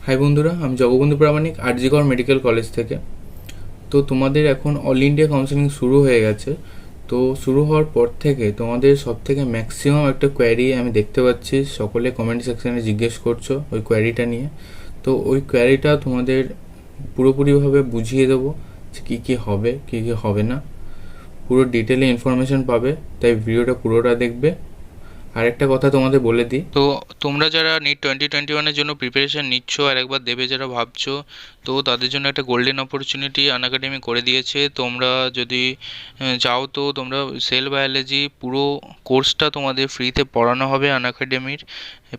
High বন্ধুরা, আমি জগবন্ধু প্রামাণিক আরজি কর মেডিকেল কলেজ থেকে। তো তোমাদের এখন অল ইন্ডিয়া কাউন্সেলিং শুরু হয়ে গেছে। তো শুরু হওয়ার পর থেকে তোমাদের সব থেকে ম্যাক্সিমাম একটা কোয়ারি আমি দেখতে পাচ্ছি, সকলে কমেন্ট সেকশানে জিজ্ঞেস করছো ওই কোয়ারিটা নিয়ে। তো ওই কোয়ারিটা তোমাদের পুরোপুরিভাবে বুঝিয়ে দেবো যে কী কী হবে কী কী হবে না, পুরো ডিটেলে ইনফরমেশন পাবে। তাই ভিডিওটা পুরোটা দেখবে। আরেকটা কথা তোমাদের বলে দিই, তো তোমরা যারা নিট 2021-এর জন্য প্রিপারেশন নিচ্ছ আর একবার দেবে যারা ভাবছো, তো তাদের জন্য একটা গোল্ডেন অপরচুনিটি আনএকাডেমি করে দিয়েছে। তোমরা যদি চাও তো তোমরা সেল বায়োলজি পুরো কোর্সটা তোমাদের ফ্রিতে পড়ানো হবে আনএকাডেমির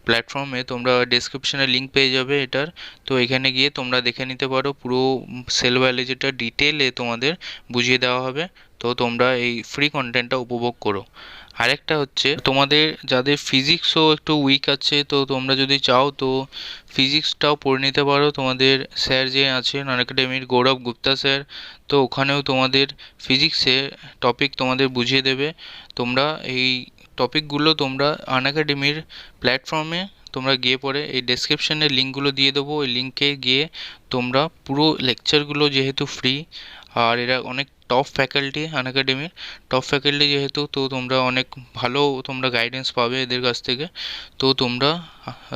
প্ল্যাটফর্মে। তোমরা ডেসক্রিপশনে লিঙ্ক পেয়ে যাবে এটার। তো এখানে গিয়ে তোমরা দেখে নিতে পারো, পুরো সেল বায়োলজিটা ডিটেলে তোমাদের বুঝিয়ে দেওয়া হবে। তো তোমরা এই ফ্রি কন্টেন্টটা উপভোগ করো। আরেকটা হচ্ছে, তোমাদের যাদের ফিজিক্সও একটু উইক আছে, তো তোমরা যদি চাও তো ফিজিক্সটাও পড়ে নিতে পারো। তোমাদের স্যার যে আছেন আনএকাডেমির, গৌরব গুপ্তা স্যার, তো ওখানেও তোমাদের ফিজিক্সে টপিক তোমাদের বুঝিয়ে দেবে। তোমরা এই টপিকগুলো তোমরা আনএকাডেমির প্ল্যাটফর্মে তোমরা গিয়ে পরে এই ডেসক্রিপশনের লিঙ্কগুলো দিয়ে দেবো, ওই লিঙ্কে গিয়ে তোমরা পুরো লেকচারগুলো যেহেতু ফ্রি, আর এরা অনেক টপ ফ্যাকাল্টি আনএকাডেমির, টপ ফ্যাকাল্টি যেহেতু, তো তোমরা অনেক ভালো তোমরা গাইডেন্স পাবে এদের কাছ থেকে। তো তোমরা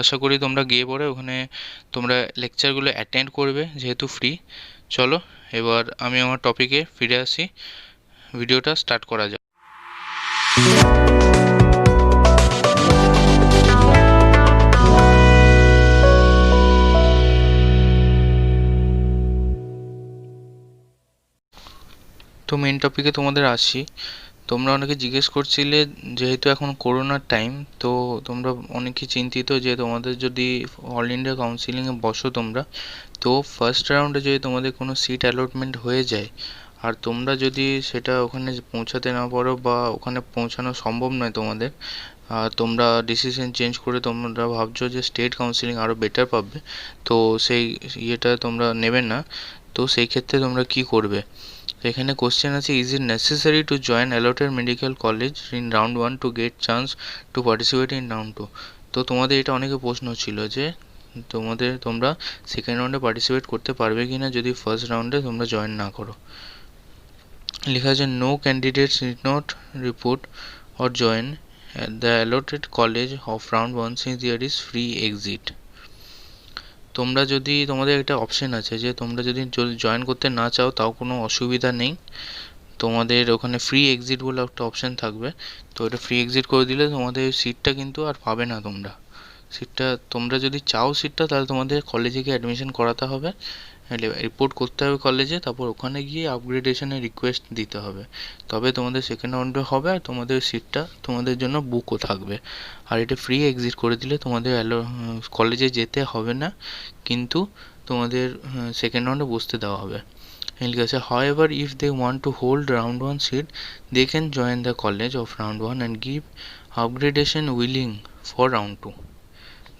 আশা করি তোমরা গিয়ে পরে ওখানে তোমরা লেকচারগুলো অ্যাটেন্ড করবে যেহেতু ফ্রি। চলো এবার আমি আমার টপিকে ফিরে আসি, ভিডিওটা স্টার্ট করা যাক। তো মেন টপিকে তোমাদের আসি। তোমরা অনেকে জিজ্ঞেস করছিলে, যেহেতু এখন করোনার টাইম, তো তোমরা অনেকে চিন্তিত যে তোমাদের যদি অল ইন্ডিয়া কাউন্সিলিংয়ে বসো তোমরা, তো ফার্স্ট রাউন্ডে যদি তোমাদের কোনো সিট অ্যালটমেন্ট হয়ে যায়, আর তোমরা যদি সেটা ওখানে পৌঁছাতে না পারো বা ওখানে পৌঁছানো সম্ভব নয় তোমাদের, আর তোমরা ডিসিশন চেঞ্জ করে তোমরা ভাবছো যে স্টেট কাউন্সিলিং আরও বেটার পাবে, তো সেই ইয়েটা তোমরা নেবে না। তো সেই ক্ষেত্রে তোমরা কি করবে? এখানে কোশ্চেন আছে, is it necessary to join allotted medical college in round 1 to get chance to participate in round 2? তো তোমাদের এটা অনেকে প্রশ্ন ছিল যে তোমরা সেকেন্ড রাউন্ডে পার্টিসিপেট করতে পারবে কি না যদি ফার্স্ট রাউন্ডে তোমরা জয়েন না করো। লেখা আছে, no candidates need not report or join the allotted college of round 1 since there is free exit. তোমরা যদি, তোমাদের একটা অপশন আছে যে তোমরা যদি জয়েন করতে না চাও তাও কোনো অসুবিধা নেই, তোমাদের ওখানে ফ্রি এক্সিট বলে একটা অপশান থাকবে। তো এটা ফ্রি এক্সিট করে দিলে তোমাদের সিটটা কিন্তু আর পাবে না তোমরা। সিটটা তোমরা যদি চাও সিটটা, তাহলে তোমাদের কলেজে গিয়ে অ্যাডমিশন করাতে হবে, রিপোর্ট করতে হবে কলেজে, তারপর ওখানে গিয়ে আপগ্রেডেশনের রিকোয়েস্ট দিতে হবে। তবে তোমাদের সেকেন্ড রাউন্ডে হবে আর তোমাদের সিটটা তোমাদের জন্য বুকও থাকবে। আর এটা ফ্রি এক্সিট করে দিলে তোমাদের কলেজে যেতে হবে না, কিন্তু তোমাদের সেকেন্ড রাউন্ডে বসতে দেওয়া হবে। ঠিক আছে, however if they want to hold round 1 seat, they can join the college of round 1 and give upgradation willing for round 2.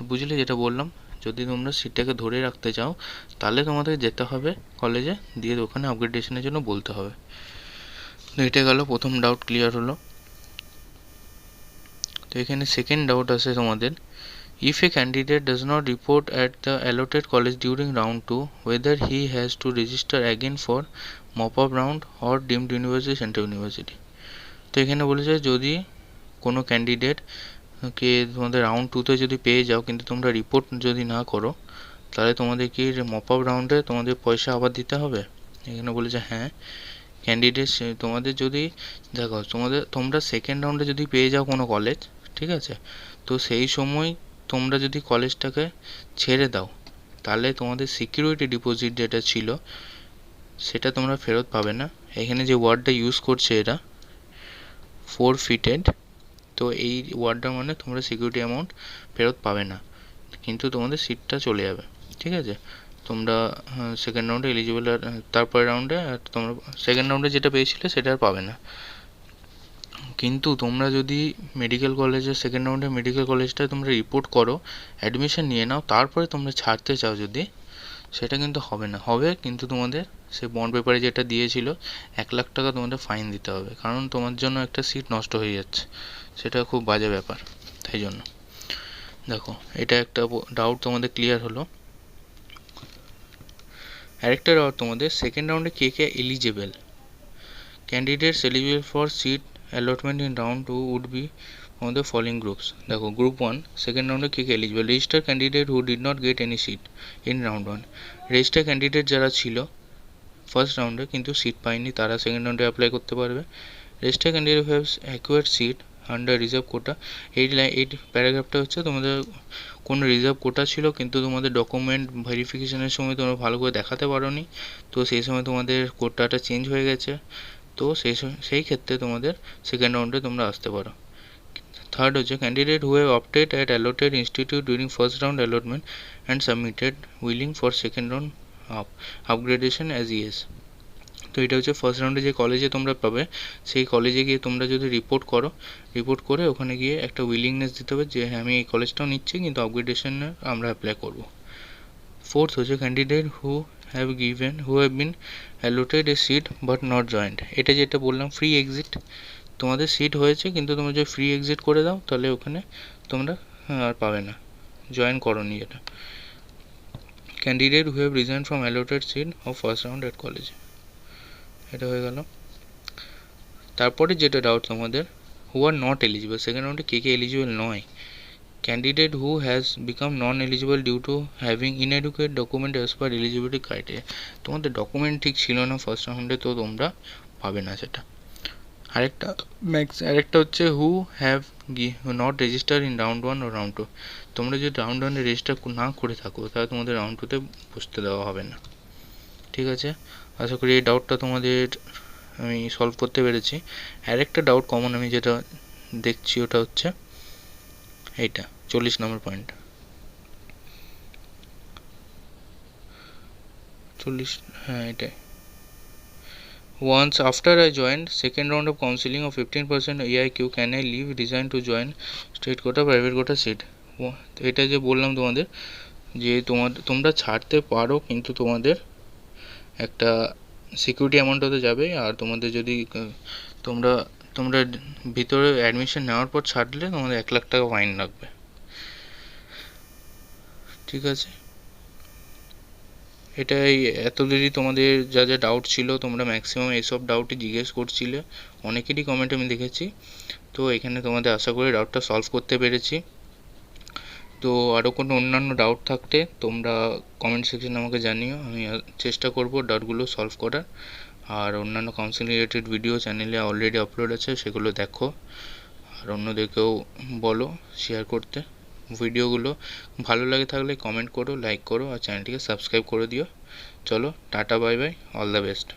বুঝলে যেটা বললাম? যদি তোমরা সিটটাকে ধরে রাখতে চাও তাহলে তোমাদের যেতে হবে কলেজে, দিয়ে ওখানে আপগ্রেডেশনের জন্য বলতে হবে। তো এটা গেল প্রথম ডাউট, ক্লিয়ার হলো। তো এখানে সেকেন্ড ডাউট আছে তোমাদের, if a candidate does not report at the allotted college during round 2, whether he has to register again for mop-up round or deemed university, central university. তো এখানে বলেছে, যদি কোনো ক্যান্ডিডেট কে তোমাদের রাউন্ড 2তে যদি পেয়ে যাও কিন্তু তোমরা রিপোর্ট যদি না করো, তাহলে তোমাদের কি মপ আপ রাউন্ডে তোমাদের পয়সা আবার দিতে হবে? এখানে বলেছে হ্যাঁ, ক্যান্ডিডেট তোমাদের যদি, দেখো তোমরা সেকেন্ড রাউন্ডে যদি পেয়ে যাও কোনো কলেজ, ঠিক আছে, তো সেই সময় তোমরা যদি কলেজটাকে ছেড়ে দাও, তাহলে তোমাদের সিকিউরিটি ডিপোজিট যেটা ছিল সেটা তোমরা ফেরত পাবে না। এখানে যে ওয়ার্ডটা ইউজ করছে এরা, ফোরফিটেড, তো এই ওয়ার্ডটার মানে তোমরা সিকিউরিটি অ্যামাউন্ট ফেরত পাবে না, কিন্তু তোমাদের সিটটা চলে যাবে। ঠিক আছে, তোমরা সেকেন্ড রাউন্ডে এলিজিবল, আর তারপরে রাউন্ডে আর তোমরা সেকেন্ড রাউন্ডে যেটা পেয়েছিলে সেটা আর পাবে না। কিন্তু তোমরা যদি মেডিকেল কলেজে সেকেন্ড রাউন্ডে মেডিকেল কলেজটা তোমরা রিপোর্ট করো, অ্যাডমিশন নিয়ে নাও, তারপরে তোমরা ছাড়তে চাও যদি, সেটা কিন্তু হবে না। হবে, কিন্তু তোমাদের সে বন্ড পেপারে যেটা দিয়েছিল 1,00,000 টাকা তোমাদের ফাইন দিতে হবে, কারণ তোমার জন্য একটা সিট নষ্ট হয়ে যাচ্ছে, সেটা খুব বাজে ব্যাপার। তাই জন্য দেখো, এটা একটা ডাউট তোমাদের ক্লিয়ার হলো। আরেকটা ডাউট তোমাদের, সেকেন্ড রাউন্ডে কে কে eligible. Candidates eligible for seat allotment in round 2 would be আমাদের ফলোইং গ্রুপস। দেখো গ্রুপ 1 সেকেন্ড রাউন্ডে কে কে eligible, register candidate who did not get any seat in round 1। Register candidate যারা ছিল ফার্স্ট রাউন্ডে কিন্তু সিট পায়নি তারা সেকেন্ড রাউন্ডে অ্যাপ্লাই করতে পারবে। Register candidate have acquired seat under reserve quota. এই প্যারাগ্রাফটা হচ্ছে তোমাদের কোনো রিজার্ভ কোটা ছিল কিন্তু তোমাদের ডকুমেন্ট ভেরিফিকেশনের সময় তোমরা ভালো করে দেখাতে পারোনি, তো সেই সময় তোমাদের কোটাটা চেঞ্জ হয়ে গেছে, তো সেই ক্ষেত্রে তোমাদের সেকেন্ড রাউন্ডে তোমরা আসতে পারো। থার্ড হচ্ছে candidate who have opted at allotted institute during first round allotment and submitted willing for second round upgradation as yes. তো এটা হচ্ছে ফার্স্ট রাউন্ডে যে কলেজে তোমরা পাবে সেই কলেজে গিয়ে তোমরা যদি রিপোর্ট করে ওখানে গিয়ে একটা উইলিংনেস দিতে হবে যে হ্যাঁ আমি এই কলেজটাও নিচ্ছি কিন্তু আপগ্রেডেশনে আমরা অ্যাপ্লাই করব। ফোর্থ হচ্ছে candidate who have been allotted a seat but not joined. এটা যেটা বললাম ফ্রি এক্সিট, তোমাদের সিট হয়েছে কিন্তু তোমরা যদি ফ্রি এক্সিট করে দাও তাহলে ওখানে তোমরা আর পাবে না, জয়েন করোনি এটা। Candidate who have resign from allotted seat of first round at college, এটা হয়ে গেল। তারপরে যেটা ডাউট তোমাদের, who are not eligible, second রাউন্ডে কে কে এলিজিবল নয়। Candidate who has become non eligible due to having inadequate document as per eligibility criteria. তোমাদের ডকুমেন্ট ঠিক ছিল না ফার্স্ট রাউন্ডে, তো তোমরা পাবে না সেটা। আরেকটা হচ্ছে who have not register in round 1 ও রাউন্ড 2। তোমরা যদি রাউন্ড 1-এ রেজিস্টার না করে থাকো তাহলে তোমাদের রাউন্ড 2-তে বসতে দেওয়া হবে না। ঠিক আছে, আশা করি এই ডাউটটা তোমাদের আমি সলভ করতে পেরেছি। আরেকটা ডাউট কমন আমি যেটা দেখছি ওটা হচ্ছে এইটা 40 নম্বর পয়েন্ট। 40, হ্যাঁ এটাই। Once after I joined second round of counseling of 15% AIQ, can I leave, resign to join state quota, private quota seat? তো এটা যে বললাম তোমাদের যে তোমরা ছাড়তে পারো কিন্তু তোমাদের একটা সিকিউরিটি অ্যামাউন্ট হতে যাবে, আর তোমাদের যদি তোমরা তোমরা ভিতরে অ্যাডমিশন নেওয়ার পর ছাড়লে তোমাদের 1 লাখ টাকা ফাইন লাগবে। ঠিক আছে, এটাই এতদিনই তোমাদের যা যা ডাউট ছিল তোমরা ম্যাক্সিমাম এইসব ডাউটই জিজ্ঞেস করছিলে, অনেকেরই কমেন্ট আমি দেখেছি। তো এখানে তোমাদের আশা করি ডাউটটা সলভ করতে পেরেছি। তো আরও কোনো অন্যান্য ডাউট থাকতে তোমরা কমেন্ট সেকশনে আমাকে জানিও, আমি চেষ্টা করব ডাউটগুলো সলভ করার। আর অন্যান্য কাউন্সিলিং রিলেটেড ভিডিও চ্যানেলে অলরেডি আপলোড আছে, সেগুলো দেখো আর অন্যদেরকেও বলো শেয়ার করতে। ভিডিওগুলো ভালো লাগে থাকলে কমেন্ট করো, লাইক করো আর চ্যানেলটিকে সাবস্ক্রাইব করে দিও। চলো tata, bye bye, all the best.